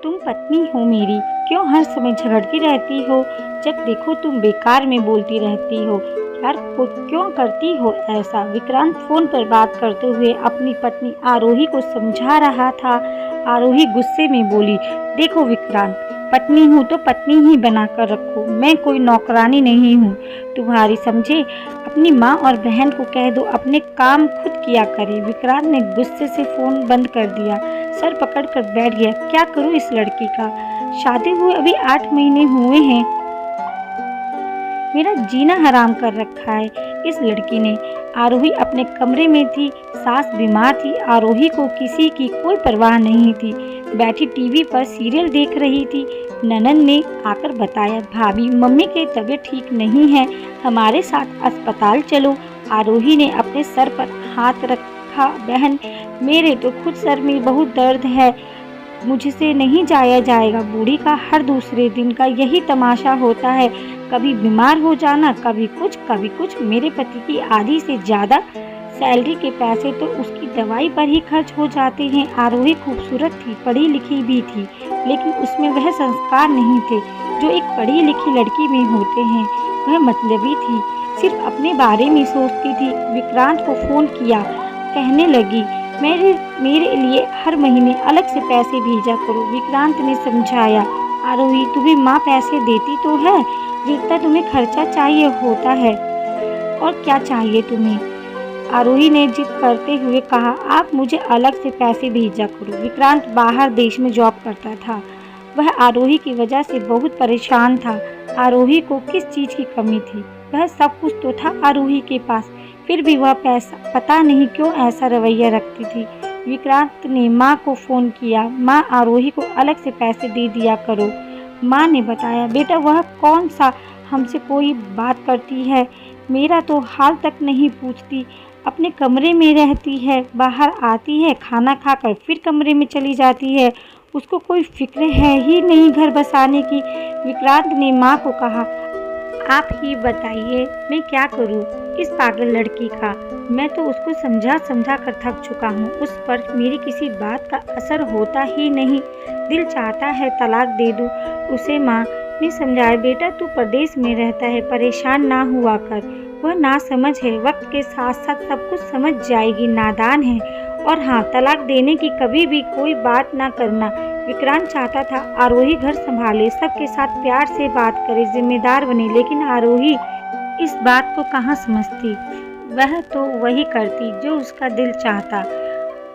तुम पत्नी हो मेरी, क्यों हर समय झगड़ती रहती हो? जब देखो तुम बेकार में बोलती रहती हो। यार क्यों करती हो ऐसा? विक्रांत फोन पर बात करते हुए अपनी पत्नी आरोही को समझा रहा था। आरोही गुस्से में बोली, देखो विक्रांत, पत्नी हूँ तो पत्नी ही बनाकर रखो, मैं कोई नौकरानी नहीं हूँ तुम्हारी, समझे? अपनी माँ और बहन को कह दो अपने काम खुद किया करे। विक्रांत ने गुस्से से फोन बंद कर दिया, सर पकड़कर बैठ गया। क्या करूँ इस लड़की का? शादी हुए अभी 8 महीने हुए हैं, मेरा जीना हराम कर रखा है इस लड़की ने। आरोही अपने कमरे में थी, सास बीमार थी, आरोही को किसी की कोई परवाह नहीं थी, बैठी टीवी पर सीरियल देख रही थी। ननद ने आकर बताया, भाभी मम्मी की तबीयत ठीक नहीं है, हमारे साथ अस्पताल चलो। आरोही ने अपने सर पर हाथ रखा, बहन मेरे तो खुद सर में बहुत दर्द है, मुझसे नहीं जाया जाएगा। बूढ़ी का हर दूसरे दिन का यही तमाशा होता है, कभी बीमार हो जाना, कभी कुछ। मेरे पति की आधी से ज़्यादा सैलरी के पैसे तो उसकी दवाई पर ही खर्च हो जाते हैं। आरोही खूबसूरत थी, पढ़ी लिखी भी थी, लेकिन उसमें वह संस्कार नहीं थे जो एक पढ़ी लिखी लड़की में होते हैं। वह मतलबी थी, सिर्फ अपने बारे में सोचती थी। विक्रांत को फ़ोन किया, कहने लगी, मेरे लिए हर महीने अलग से पैसे भेजा करो। विक्रांत ने समझाया, आरोही तुम्हें माँ पैसे देती तो है, जितना तुम्हें खर्चा चाहिए होता है, और क्या चाहिए तुम्हें? आरोही ने जिद करते हुए कहा, आप मुझे अलग से पैसे भेजा करो। विक्रांत बाहर देश में जॉब करता था, वह आरोही की वजह से बहुत परेशान था। आरोही को किस चीज़ की कमी थी? वह सब कुछ तो था आरोही के पास, फिर भी वह पता नहीं क्यों ऐसा रवैया रखती थी। विक्रांत ने माँ को फ़ोन किया, माँ आरोही को अलग से पैसे दे दिया करो। माँ ने बताया, बेटा वह कौन सा हमसे कोई बात करती है, मेरा तो हाल तक नहीं पूछती, अपने कमरे में रहती है, बाहर आती है, खाना खाकर फिर कमरे में चली जाती है, उसको कोई फिक्र है ही नहीं घर बसाने की। विक्रांत ने माँ को कहा, आप ही बताइए मैं क्या करूं इस पागल लड़की का? मैं तो उसको समझा कर थक चुका हूं, उस पर मेरी किसी बात का असर होता ही नहीं, दिल चाहता है तलाक दे दूं उसे। माँ ने समझाया, बेटा तू परदेश में रहता है, परेशान ना हुआ कर, वह नासमझ है, वक्त के साथ साथ सब कुछ समझ जाएगी, नादान है। और हाँ, तलाक देने की कभी भी कोई बात ना करना। विक्रांत चाहता था आरोही घर संभाले, सबके साथ प्यार से बात करे, जिम्मेदार बने, लेकिन आरोही इस बात को कहाँ समझती। वह तो वही करती जो उसका दिल चाहता।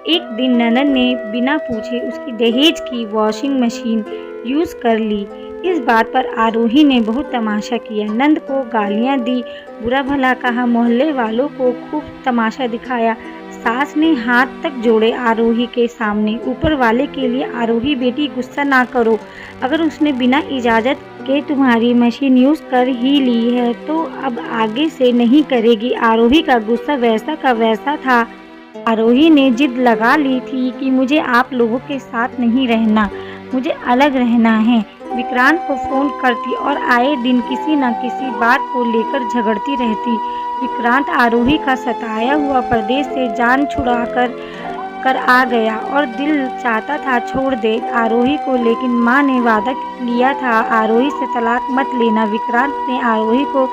एक दिन ननद ने बिना पूछे उसकी दहेज की वॉशिंग मशीन यूज़ कर ली। इस बात पर आरोही ने बहुत तमाशा किया, नंद को गालियाँ दी, बुरा भला कहा, मोहल्ले वालों को खूब तमाशा दिखाया। सास ने हाथ तक जोड़े आरोही के सामने, ऊपर वाले के लिए, आरोही बेटी गुस्सा ना करो, अगर उसने बिना इजाज़त के तुम्हारी मशीन यूज़ कर ही ली है तो अब आगे से नहीं करेगी। आरोही का गुस्सा वैसा का वैसा था। आरोही ने जिद लगा ली थी कि मुझे आप लोगों के साथ नहीं रहना, मुझे अलग रहना है। विक्रांत को फ़ोन करती और आए दिन किसी न किसी बात को लेकर झगड़ती रहती। विक्रांत आरोही का सताया हुआ परदेश से जान छुड़ा कर आ गया और दिल चाहता था छोड़ दे आरोही को, लेकिन माँ ने वादा लिया था आरोही से तलाक मत लेना। विक्रांत ने आरोही को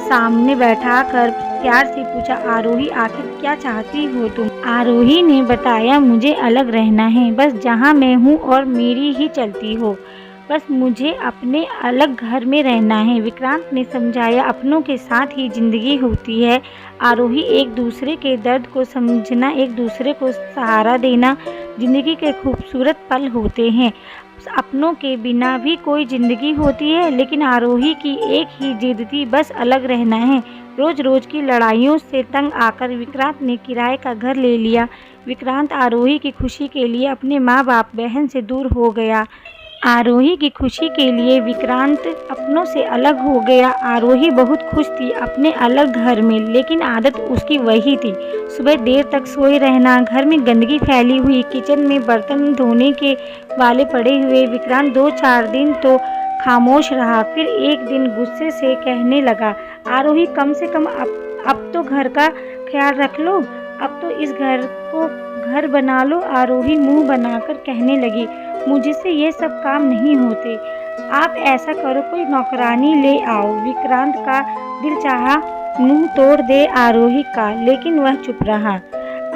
सामने बैठाकर प्यार से पूछा, आरोही आखिर क्या चाहती हो तुम? आरोही ने बताया, मुझे अलग रहना है, बस जहाँ मैं हूँ और मेरी ही चलती हो, बस मुझे अपने अलग घर में रहना है। विक्रांत ने समझाया, अपनों के साथ ही जिंदगी होती है आरोही, एक दूसरे के दर्द को समझना, एक दूसरे को सहारा देना जिंदगी के खूबसूरत पल होते हैं। अपनों के बिना भी कोई जिंदगी होती है, लेकिन आरोही की एक ही जिद थी, बस अलग रहना है। रोज रोज की लड़ाइयों से तंग आकर विक्रांत ने किराए का घर ले लिया। विक्रांत आरोही की खुशी के लिए अपने माँ बाप बहन से दूर हो गया। आरोही की खुशी के लिए विक्रांत अपनों से अलग हो गया। आरोही बहुत खुश थी अपने अलग घर में, लेकिन आदत उसकी वही थी, सुबह देर तक सोए रहना, घर में गंदगी फैली हुई, किचन में बर्तन धोने के वाले पड़े हुए। विक्रांत 2-4 दिन तो खामोश रहा, फिर एक दिन गुस्से से कहने लगा, आरोही कम से कम अब तो घर का ख्याल रख लो, अब तो इस घर को घर बना लो। आरोही मुंह बनाकर कहने लगी, मुझसे ये सब काम नहीं होते। आप ऐसा करो, कोई नौकरानी ले आओ। विक्रांत का दिल चाहा मुंह तोड़ दे आरोही का, लेकिन वह चुप रहा।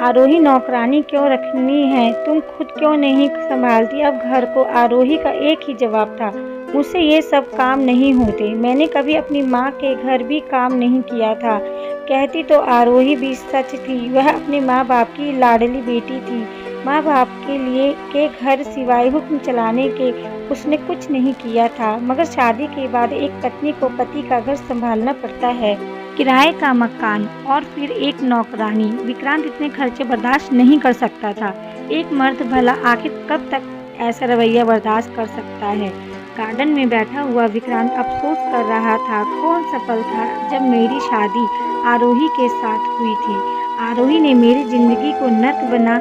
आरोही नौकरानी क्यों रखनी है, तुम खुद क्यों नहीं संभालती अब घर को? आरोही का एक ही जवाब था, मुझसे ये सब काम नहीं होते। मैंने कभी अपनी माँ के घर भी काम नहीं किया था। कहती तो आरोही भी सच थी, वह अपने माँ बाप की लाडली बेटी थी। माँ बाप के लिए के घर सिवाय हुक्म चलाने के उसने कुछ नहीं किया था, मगर शादी के बाद एक पत्नी को पति का घर संभालना पड़ता है, किराए का मकान और फिर एक नौकरानी। विक्रांत इतने खर्चे बर्दाश्त नहीं कर सकता था। एक मर्द भला आखिर कब तक ऐसा रवैया बर्दाश्त कर सकता है? गार्डन में बैठा हुआ विक्रांत अफसोस कर रहा था, कौन सा पल था जब मेरी शादी आरोही के साथ हुई थी। आरोही ने मेरी जिंदगी को नर्क बना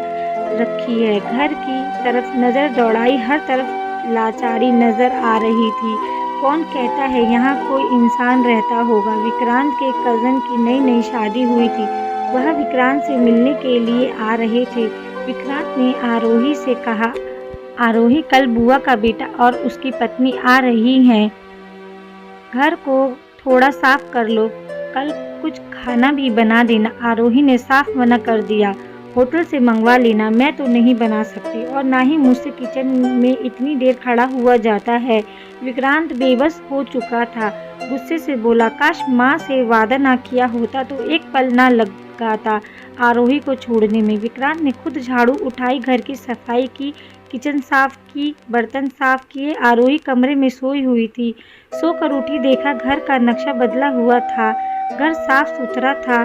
रखी है। घर की तरफ नजर दौड़ाई, हर तरफ लाचारी नजर आ रही थी। कौन कहता है यहाँ कोई इंसान रहता होगा। विक्रांत के कज़न की नई नई शादी हुई थी, वह विक्रांत से मिलने के लिए आ रहे थे। विक्रांत ने आरोही से कहा, आरोही कल बुआ का बेटा और उसकी पत्नी आ रही हैं, घर को थोड़ा साफ कर लो, कल कुछ खाना भी बना देना। आरोही ने साफ मना कर दिया, होटल से मंगवा लेना, मैं तो नहीं बना सकती और ना ही मुझसे किचन में इतनी देर खड़ा हुआ जाता है। विक्रांत बेबस हो चुका था, गुस्से से बोला, काश माँ से वादा ना किया होता तो एक पल ना लगाता आरोही को छोड़ने में। विक्रांत ने खुद झाड़ू उठाई, घर की सफाई की, किचन साफ की, बर्तन साफ किए। आरोही कमरे में सोई हुई थी। सोकर उठी, देखा घर का नक्शा बदला हुआ था, घर साफ सुथरा था।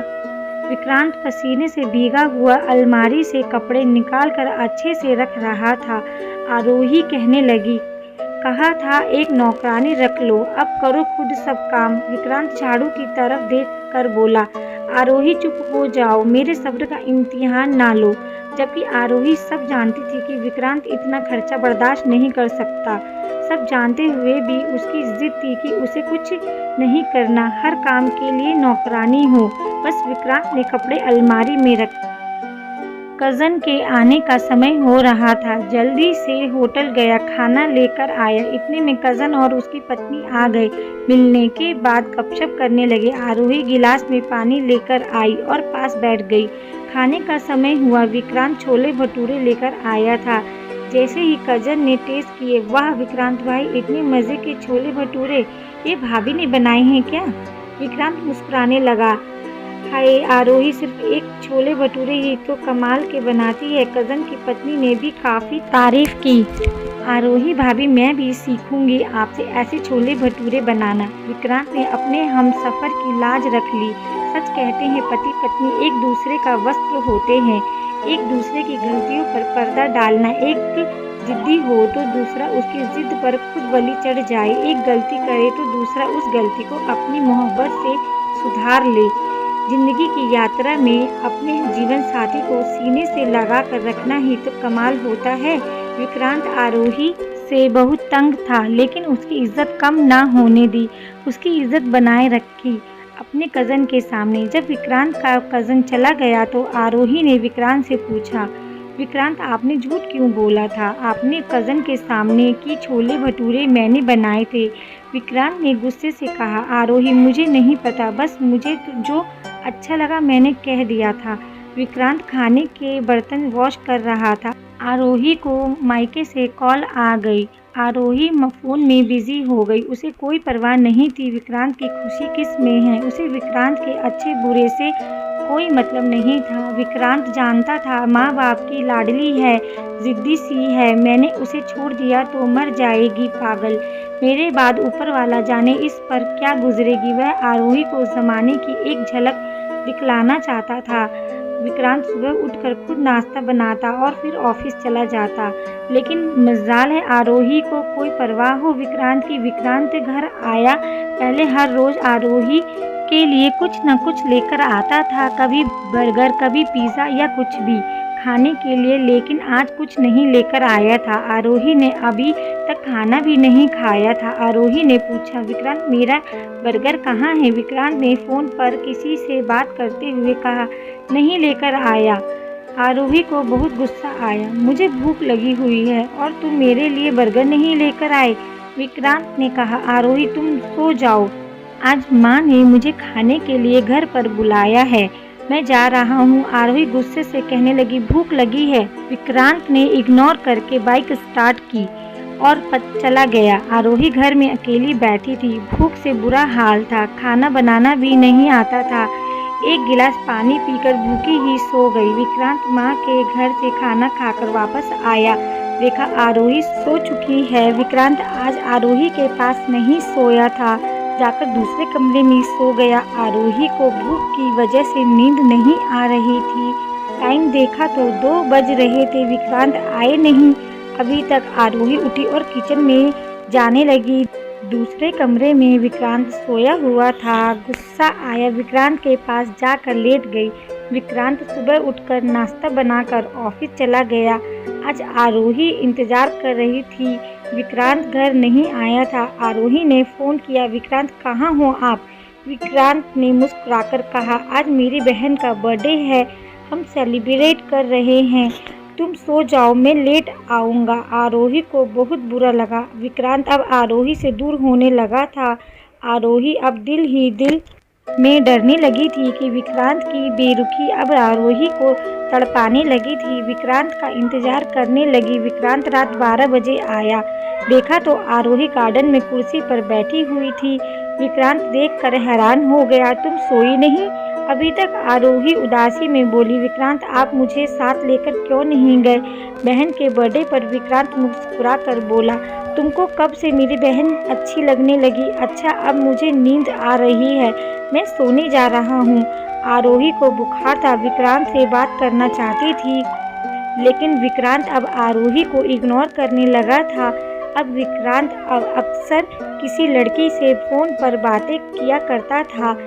विक्रांत पसीने से भीगा हुआ अलमारी से कपड़े निकालकर अच्छे से रख रहा था। आरोही कहने लगी, कहा था एक नौकरानी रख लो, अब करो खुद सब काम। विक्रांत झाड़ू की तरफ देख कर बोला, आरोही चुप हो जाओ, मेरे सब्र का इम्तिहान ना लो। जबकि आरोही सब जानती थी कि विक्रांत इतना खर्चा बर्दाश्त नहीं कर सकता। सब जानते हुए भी उसकी जिद थी कि उसे कुछ नहीं करना, हर काम के लिए नौकरानी हो। बस विक्रांत ने कपड़े अलमारी में रख, कज़न के आने का समय हो रहा था, जल्दी से होटल गया, खाना लेकर आया। इतने में कज़न और उसकी पत्नी आ गए। मिलने के बाद गपशप करने लगे। आरोही गिलास में पानी लेकर आई और पास बैठ गई। खाने का समय हुआ। विक्रांत छोले भटूरे लेकर आया था। जैसे ही कज़न ने टेस्ट किए, वाह विक्रांत भाई, इतने मज़े के छोले भटूरे, ये भाभी ने बनाए हैं क्या? विक्रांत मुस्कुराने लगा। हाय, आरोही सिर्फ एक छोले भटूरे ही तो कमाल के बनाती है। कज़न की पत्नी ने भी काफ़ी तारीफ की। आरोही भाभी, मैं भी सीखूंगी आपसे ऐसे छोले भटूरे बनाना। विक्रांत ने अपने हमसफ़र की लाज रख ली। सच कहते हैं, पति पत्नी एक दूसरे का वस्त्र होते हैं। एक दूसरे की गलतियों पर पर्दा डालना। एक जिद्दी हो तो दूसरा उसकी जिद पर खुद बलि चढ़ जाए। एक गलती करे तो दूसरा उस गलती को अपनी मोहब्बत से सुधार ले। जिंदगी की यात्रा में अपने जीवन साथी को सीने से लगा कर रखना ही तो कमाल होता है। विक्रांत आरोही से बहुत तंग था, लेकिन उसकी इज्जत कम ना होने दी, उसकी इज्जत बनाए रखी अपने कज़न के सामने। जब विक्रांत का कज़न चला गया तो आरोही ने विक्रांत से पूछा, विक्रांत आपने झूठ क्यों बोला था? आपने कज़न के सामने कि छोले भटूरे मैंने बनाए थे। विक्रांत ने गुस्से से कहा, आरोही मुझे नहीं पता, बस मुझे जो अच्छा लगा मैंने कह दिया था। विक्रांत खाने के बर्तन वॉश कर रहा था। आरोही को मायके से कॉल आ गई। आरोही फ़ोन में बिजी हो गई। उसे कोई परवाह नहीं थी विक्रांत की खुशी किस में है। उसे विक्रांत के अच्छे बुरे से कोई मतलब नहीं था। विक्रांत जानता था माँ बाप की लाडली है, जिद्दी सी है, मैंने उसे छोड़ दिया तो मर जाएगी पागल। मेरे बाद ऊपर वाला जाने इस पर क्या गुजरेगी। वह आरोही को ज़माने की एक झलक दिखलाना चाहता था। विक्रांत सुबह उठकर खुद नाश्ता बनाता और फिर ऑफिस चला जाता, लेकिन मजाल है आरोही को कोई परवाह हो विक्रांत की। विक्रांत घर आया पहले हर रोज आरोही के लिए कुछ न कुछ लेकर आता था, कभी बर्गर, कभी पिज़्ज़ा या कुछ भी खाने के लिए, लेकिन आज कुछ नहीं लेकर आया था। आरोही ने अभी तक खाना भी नहीं खाया था। आरोही ने पूछा, विक्रांत मेरा बर्गर कहाँ है? विक्रांत ने फ़ोन पर किसी से बात करते हुए कहा, नहीं लेकर आया। आरोही को बहुत गुस्सा आया। मुझे भूख लगी हुई है और तुम मेरे लिए बर्गर नहीं लेकर आए। विक्रांत ने कहा, आरोही तुम सो जाओ। आज माँ ने मुझे खाने के लिए घर पर बुलाया है, मैं जा रहा हूँ। आरोही गुस्से से कहने लगी, भूख लगी है। विक्रांत ने इग्नोर करके बाइक स्टार्ट की और चला गया। आरोही घर में अकेली बैठी थी। भूख से बुरा हाल था, खाना बनाना भी नहीं आता था। एक गिलास पानी पीकर भूखी ही सो गई। विक्रांत माँ के घर से खाना खाकर वापस आया, देखा आरोही सो चुकी है। विक्रांत आज आरोही के पास नहीं सोया था, जाकर दूसरे कमरे में सो गया। आरोही को भूख की वजह से नींद नहीं आ रही थी। टाइम देखा तो 2 बज रहे थे, विक्रांत आए नहीं अभी तक। आरोही उठी और किचन में जाने लगी। दूसरे कमरे में विक्रांत सोया हुआ था। गुस्सा आया, विक्रांत के पास जाकर लेट गई। विक्रांत सुबह उठकर नाश्ता बनाकर ऑफिस चला गया। आज आरोही इंतजार कर रही थी, विक्रांत घर नहीं आया था। आरोही ने फ़ोन किया, विक्रांत कहाँ हो आप? विक्रांत ने मुस्कुराकर कहा, आज मेरी बहन का बर्थडे है, हम सेलिब्रेट कर रहे हैं, तुम सो जाओ, मैं लेट आऊँगा। आरोही को बहुत बुरा लगा। विक्रांत अब आरोही से दूर होने लगा था। आरोही अब दिल ही दिल में डरने लगी थी कि विक्रांत की बेरुखी अब आरोही को तड़पाने लगी थी। विक्रांत का इंतजार करने लगी। विक्रांत रात 12 बजे आया, देखा तो आरोही गार्डन में कुर्सी पर बैठी हुई थी। विक्रांत देखकर हैरान हो गया, तुम सोई नहीं अभी तक? आरोही उदासी में बोली, विक्रांत आप मुझे साथ लेकर क्यों नहीं गए बहन के बर्थडे पर? विक्रांत मुस्कुरा कर बोला, तुमको कब से मेरी बहन अच्छी लगने लगी? अच्छा अब मुझे नींद आ रही है, मैं सोने जा रहा हूँ। आरोही को बुखार था, विक्रांत से बात करना चाहती थी, लेकिन विक्रांत अब आरोही को इग्नोर करने लगा था। अब विक्रांत अक्सर किसी लड़की से फ़ोन पर बातें किया करता था।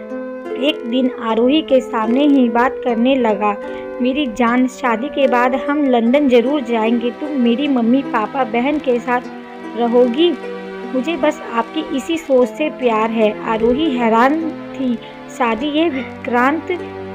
एक दिन आरोही के सामने ही बात करने लगा, मेरी जान शादी के बाद हम लंदन ज़रूर जाएंगे, तुम मेरी मम्मी पापा बहन के साथ रहोगी, मुझे बस आपकी इसी सोच से प्यार है। आरोही हैरान थी, शादी? ये विक्रांत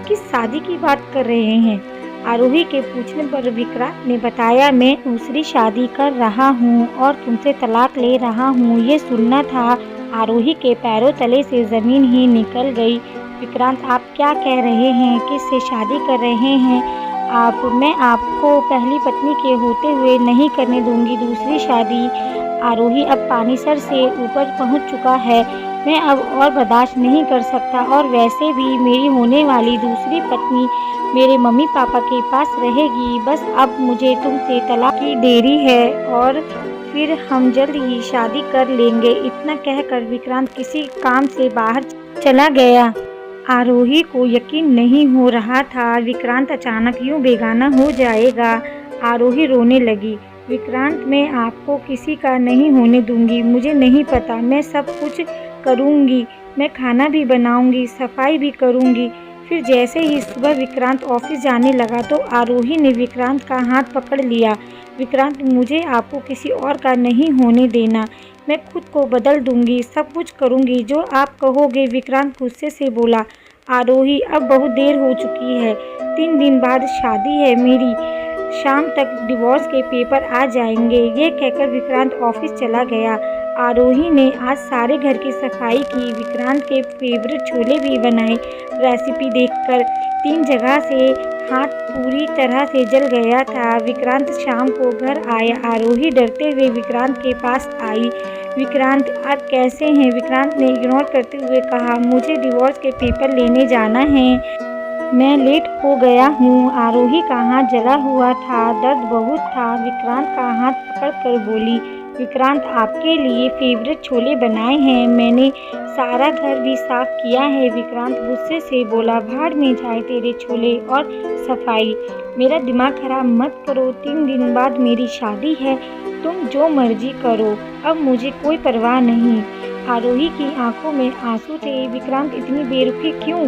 किस शादी की बात कर रहे हैं? आरोही के पूछने पर विक्रांत ने बताया, मैं दूसरी शादी कर रहा हूँ और तुमसे तलाक ले रहा हूँ। ये सुनना था, आरोही के पैरों तले से ज़मीन ही निकल गई। विक्रांत आप क्या कह रहे हैं? किससे शादी कर रहे हैं आप? मैं आपको पहली पत्नी के होते हुए नहीं करने दूंगी दूसरी शादी। आरोही अब पानी सर से ऊपर पहुंच चुका है, मैं अब और बर्दाश्त नहीं कर सकता, और वैसे भी मेरी होने वाली दूसरी पत्नी मेरे मम्मी पापा के पास रहेगी। बस अब मुझे तुमसे तलाक की देरी है और फिर हम जल्द ही शादी कर लेंगे। इतना कहकर विक्रांत किसी काम से बाहर चला गया। आरोही को यकीन नहीं हो रहा था, विक्रांत अचानक यूं बेगाना हो जाएगा। आरोही रोने लगी, विक्रांत मैं आपको किसी का नहीं होने दूंगी, मुझे नहीं पता, मैं सब कुछ करूंगी, मैं खाना भी बनाऊंगी, सफाई भी करूंगी। फिर जैसे ही सुबह विक्रांत ऑफिस जाने लगा तो आरोही ने विक्रांत का हाथ पकड़ लिया, विक्रांत मुझे आपको किसी और का नहीं होने देना, मैं खुद को बदल दूंगी, सब कुछ करूंगी जो आप कहोगे। विक्रांत गुस्से से बोला, आरोही अब बहुत देर हो चुकी है, 3 दिन बाद शादी है मेरी, शाम तक डिवोर्स के पेपर आ जाएंगे। ये कहकर विक्रांत ऑफिस चला गया। आरोही ने आज सारे घर की सफाई की, विक्रांत के फेवरेट छोले भी बनाए। रेसिपी देखकर 3 जगह से हाथ पूरी तरह से जल गया था। विक्रांत शाम को घर आया। आरोही डरते हुए विक्रांत के पास आई, विक्रांत आप कैसे हैं? विक्रांत ने इग्नोर करते हुए कहा, मुझे डिवोर्स के पेपर लेने जाना है, मैं लेट हो गया हूँ। आरोही का हाथ जला हुआ था, दर्द बहुत था। विक्रांत का हाथ पकड़कर बोली, विक्रांत आपके लिए फेवरेट छोले बनाए हैं, मैंने सारा घर भी साफ किया है। विक्रांत गुस्से से बोला, भाड़ में जाए तेरे छोले और सफाई, मेरा दिमाग खराब मत करो, 3 दिन बाद मेरी शादी है, तुम जो मर्जी करो, अब मुझे कोई परवाह नहीं। आरोही की आंखों में आंसू थे, विक्रांत इतनी बेरुखी क्यों?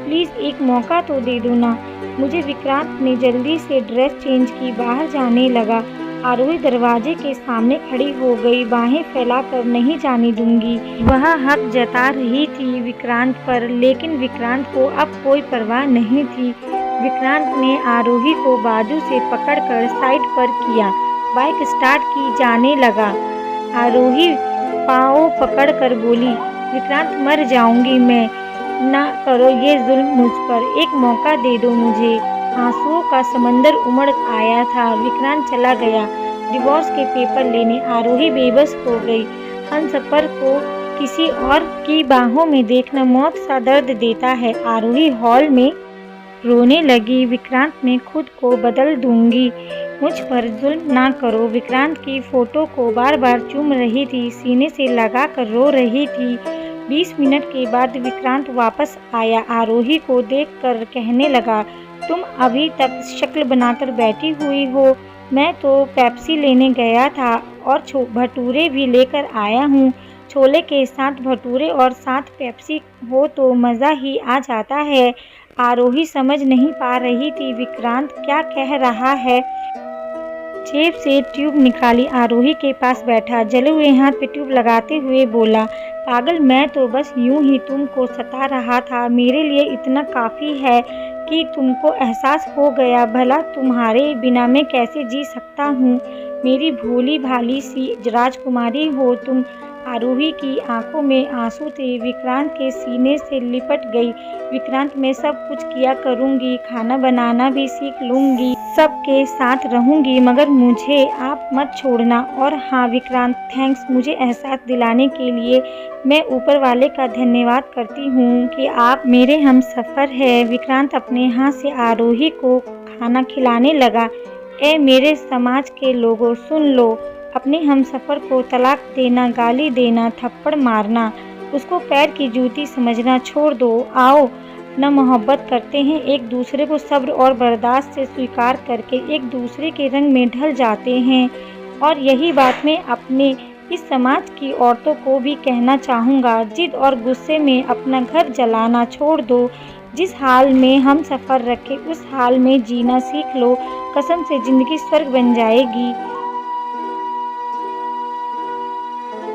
प्लीज़ एक मौका तो दे दो ना मुझे। विक्रांत ने जल्दी से ड्रेस चेंज की, बाहर जाने लगा। आरोही दरवाजे के सामने खड़ी हो गई, बाहें फैलाकर नहीं जाने दूंगी। वह हक जता रही थी विक्रांत पर, लेकिन विक्रांत को अब कोई परवाह नहीं थी। विक्रांत ने आरोही को बाजू से पकड़कर साइड पर किया। बाइक स्टार्ट की जाने लगा। आरोही पाँव पकड़कर बोली, विक्रांत मर जाऊंगी मैं, ना करो ये जुल्म मुझ पर, एक मौका दे दो मुझे। आंसुओं का समंदर उमड़ आया था। विक्रांत चला गया डिवोर्स के पेपर लेने। आरोही बेबस हो गई। हमसफर को किसी और की बाहों में देखना मौत सा दर्द देता है। आरोही हॉल में रोने लगी। विक्रांत मैं खुद को बदल दूंगी, मुझ पर जुल्म ना करो। विक्रांत की फोटो को बार बार चूम रही थी, सीने से लगा कर रो रही थी। 20 मिनट के बाद विक्रांत वापस आया। आरोही को देखकर कहने लगा, तुम अभी तक शक्ल बनाकर बैठी हुई हो। मैं तो पेप्सी लेने गया था और भटूरे भी लेकर आया हूँ। छोले के साथ भटूरे और साथ पेप्सी हो तो मज़ा ही आ जाता है। आरोही समझ नहीं पा रही थी विक्रांत क्या कह रहा है। जेब से ट्यूब निकाली, आरोही के पास बैठा, जले हुए हाथ पे ट्यूब लगाते हुए बोला, पागल, मैं तो बस यूं ही तुमको सता रहा था। मेरे लिए इतना काफ़ी है कि तुमको एहसास हो गया। भला तुम्हारे बिना मैं कैसे जी सकता हूँ। मेरी भोली भाली सी राजकुमारी हो तुम। आरोही की आंखों में आंसू थे। विक्रांत के सीने से लिपट गई। विक्रांत, मैं सब कुछ किया करूँगी, खाना बनाना भी सीख लूँगी, सबके साथ रहूँगी, मगर मुझे आप मत छोड़ना। और हाँ विक्रांत, थैंक्स मुझे एहसास दिलाने के लिए। मैं ऊपर वाले का धन्यवाद करती हूँ कि आप मेरे हमसफ़र हैं। विक्रांत अपने हाथ से आरोही को खाना खिलाने लगा। ए मेरे समाज के लोगों, सुन लो, अपने हमसफ़र को तलाक देना, गाली देना, थप्पड़ मारना, उसको पैर की जूती समझना छोड़ दो। आओ न मोहब्बत करते हैं, एक दूसरे को सब्र और बर्दाश्त से स्वीकार करके एक दूसरे के रंग में ढल जाते हैं। और यही बात मैं अपने इस समाज की औरतों को भी कहना चाहूँगा, जिद और गुस्से में अपना घर जलाना छोड़ दो। जिस हाल में हम सफ़र रखे उस हाल में जीना सीख लो। कसम से ज़िंदगी स्वर्ग बन जाएगी।